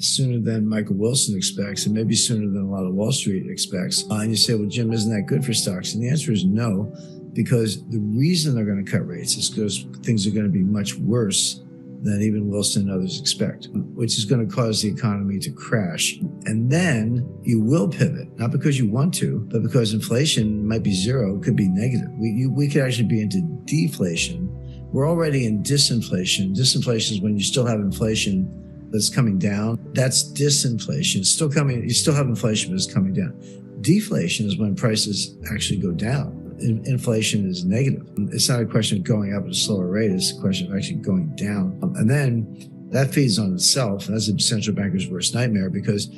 sooner than Michael Wilson expects, and maybe sooner than a lot of Wall Street expects. And you say, well, Jim, isn't that good for stocks? And the answer is no, because the reason they're going to cut rates is because things are going to be much worse than even Wilson and others expect, which is going to cause the economy to crash. And then you will pivot, not because you want to, but because inflation might be zero, it could be negative. We could actually be into deflation. We're already in disinflation. Disinflation is when you still have inflation that's coming down. That's disinflation. It's still coming, you still have inflation, but it's coming down. Deflation is when prices actually go down. Inflation is negative. It's not a question of going up at a slower rate. It's a question of actually going down. And then that feeds on itself. That's a central banker's worst nightmare, because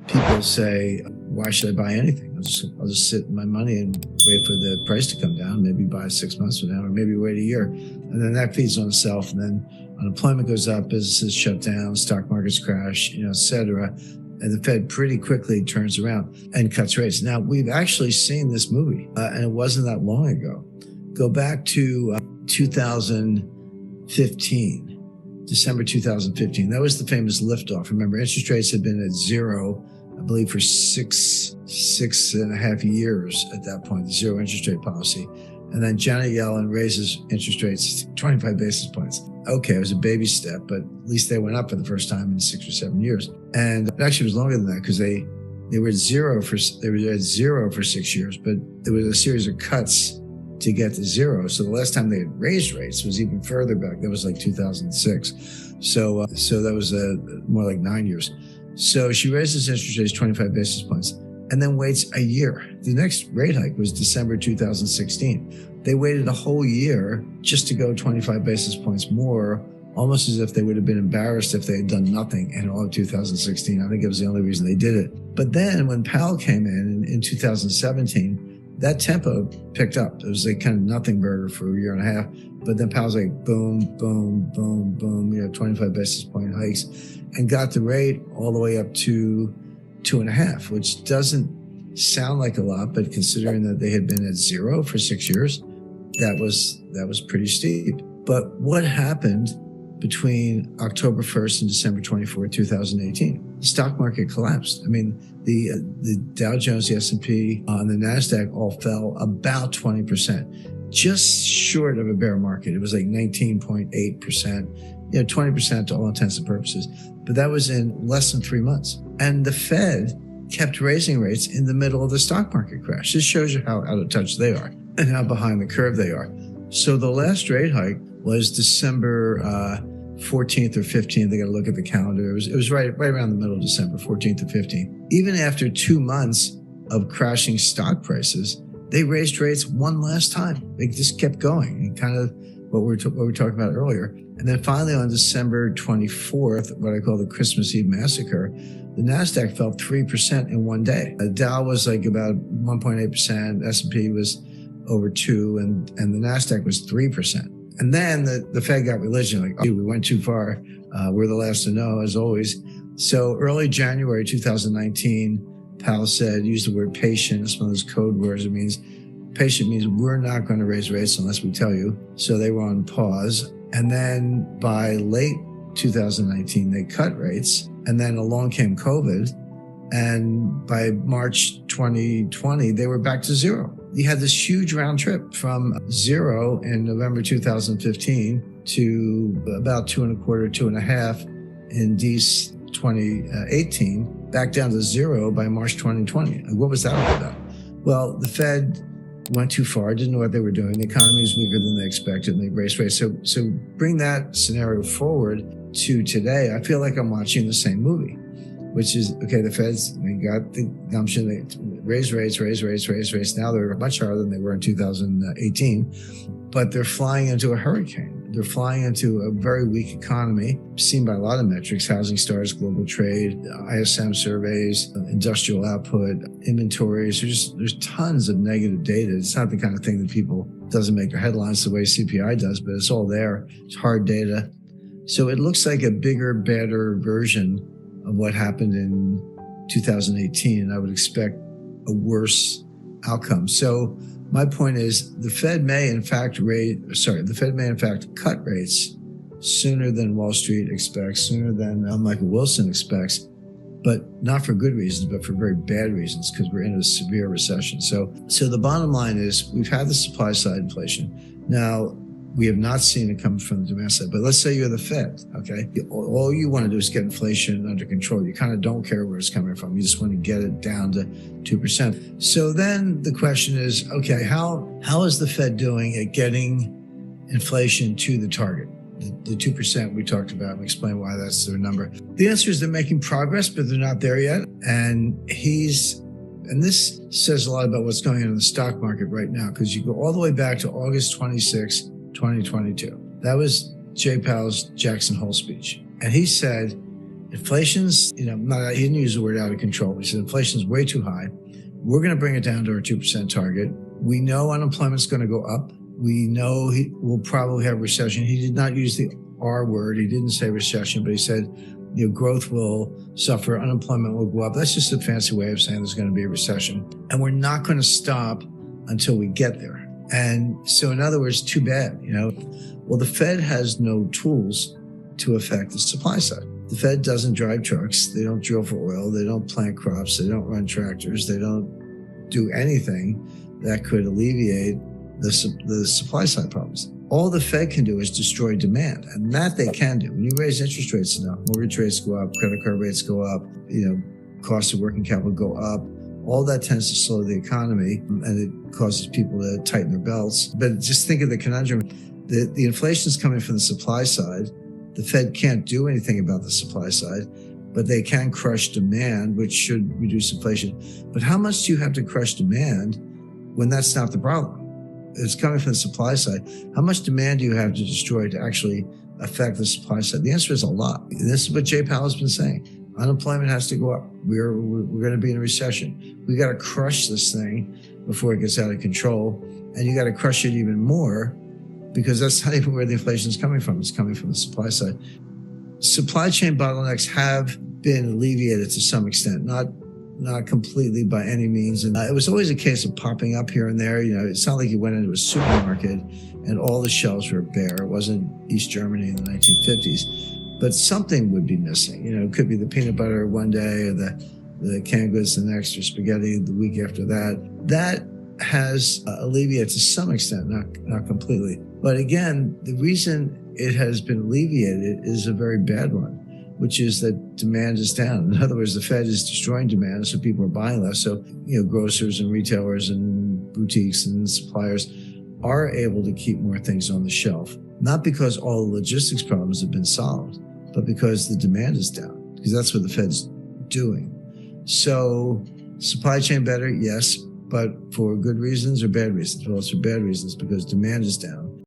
people say, why should I buy anything? I'll just sit in my money and wait for the price to come down, maybe buy 6 months from now, or maybe wait a year. And then that feeds on itself. And then unemployment goes up, businesses shut down, stock markets crash, et cetera. And the Fed pretty quickly turns around and cuts rates. Now, we've actually seen this movie, and it wasn't that long ago. Go back to 2015, December 2015. That was the famous liftoff. Remember, interest rates had been at zero, I believe, for six and a half years at that point, the zero interest rate policy. And then Janet Yellen raises interest rates 25 basis points. Okay, it was a baby step, but at least they went up for the first time in 6 or 7 years. And it actually was longer than that, because they were at zero for 6 years, but there was a series of cuts to get to zero. So the last time they had raised rates was even further back. That was like 2006. So that was more like 9 years. So she raises interest rates 25 basis points and then waits a year. The next rate hike was December 2016. They waited a whole year just to go 25 basis points more, almost as if they would have been embarrassed if they had done nothing in all of 2016. I think it was the only reason they did it. But then when Powell came in 2017, that tempo picked up. It was like kind of nothing burger for a year and a half. But then Powell's like boom, boom, boom, boom, 25 basis point hikes, and got the rate all the way up to 2.5, which doesn't sound like a lot, but considering that they had been at zero for 6 years, that was pretty steep. But what happened between October 1st and December 24th, 2018? The stock market collapsed. I mean, the Dow Jones, the S&P, and the NASDAQ all fell about 20%, just short of a bear market. It was like 19.8%, 20% to all intents and purposes. But that was in less than 3 months. And the Fed kept raising rates in the middle of the stock market crash. This shows you how out of touch they are and how behind the curve they are. So the last rate hike was December 14th or 15th. They got to look at the calendar. It was right around the middle of December, 14th or 15th. Even after 2 months of crashing stock prices, they raised rates one last time. They just kept going, and kind of what we were talking about earlier. And then finally on December 24th, what I call the Christmas Eve Massacre, the NASDAQ fell 3% in one day. The Dow was like about 1.8%, S&P was over 2%, and the NASDAQ was 3%. And then the Fed got religion, like, oh, we went too far. We're the last to know, as always. So early January 2019, Powell said, use the word patient. It's one of those code words. Patient means we're not going to raise rates unless we tell you. So they were on pause. And then by late 2019, they cut rates. And then along came COVID. And by March 2020, they were back to zero. You had this huge round trip from zero in November 2015 to about 2.25, 2.5 in DC 2018, back down to zero by March 2020. What was that all about? Well, the Fed went too far, didn't know what they were doing. The economy was weaker than they expected, and they raised rates. So bring that scenario forward to today. I feel like I'm watching the same movie, which is, okay, the Feds, they got the gumption, they raise rates. Now they're much higher than they were in 2018, but they're flying into a hurricane. They're flying into a very weak economy, seen by a lot of metrics: housing starts, global trade, ISM surveys, industrial output, inventories. There's tons of negative data. It's not the kind of thing that doesn't make their headlines the way CPI does, but it's all there. It's hard data. So it looks like a bigger, better version of what happened in 2018, and I would expect a worse outcome. So my point is, the Fed may in fact cut rates sooner than Wall Street expects, sooner than Michael Wilson expects. but not for good reasons, but for very bad reasons, because we're in a severe recession. So the bottom line is we've had the supply side inflation. Now, we have not seen it come from the demand side, but let's say you're the Fed, okay? All you want to do is get inflation under control. You kind of don't care where it's coming from. You just want to get it down to 2%. So then the question is, okay, how is the Fed doing at getting inflation to the target? The 2% we talked about, and explain why that's their number. The answer is they're making progress, but they're not there yet. And this says a lot about what's going on in the stock market right now, because you go all the way back to August 26, 2022. That was Jay Powell's Jackson Hole speech. And he said, inflation's, he didn't use the word out of control. He said, inflation's way too high. We're going to bring it down to our 2% target. We know unemployment's going to go up. We know we'll probably have recession. He did not use the R word. He didn't say recession, but he said, growth will suffer, unemployment will go up. That's just a fancy way of saying there's going to be a recession. And we're not going to stop until we get there. And so, in other words, too bad, Well, the Fed has no tools to affect the supply side. The Fed doesn't drive trucks. They don't drill for oil. They don't plant crops. They don't run tractors. They don't do anything that could alleviate the supply side problems. All the Fed can do is destroy demand, and that they can do. When you raise interest rates enough, mortgage rates go up, credit card rates go up, costs of working capital go up. All that tends to slow the economy, and it causes people to tighten their belts. But just think of the conundrum. The inflation is coming from the supply side. The Fed can't do anything about the supply side, but they can crush demand, which should reduce inflation. But how much do you have to crush demand when that's not the problem? It's coming from the supply side. How much demand do you have to destroy to actually affect the supply side? The answer is a lot. And this is what Jay Powell has been saying. Unemployment has to go up. We're going to be in a recession. We got to crush this thing before it gets out of control. And you got to crush it even more, because that's not even where the inflation is coming from. It's coming from the supply side. Supply chain bottlenecks have been alleviated to some extent, not completely by any means. And it was always a case of popping up here and there. It's not like you went into a supermarket and all the shelves were bare. It wasn't East Germany in the 1950s, but something would be missing. It could be the peanut butter one day, or the canned goods the next, or spaghetti the week after that. That has alleviated to some extent, not completely. But again, the reason it has been alleviated is a very bad one, which is that demand is down. In other words, the Fed is destroying demand, so people are buying less. So, grocers and retailers and boutiques and suppliers are able to keep more things on the shelf, not because all the logistics problems have been solved, but because the demand is down, because that's what the Fed's doing. So supply chain better, yes, but for good reasons or bad reasons? Well, it's for bad reasons, because demand is down.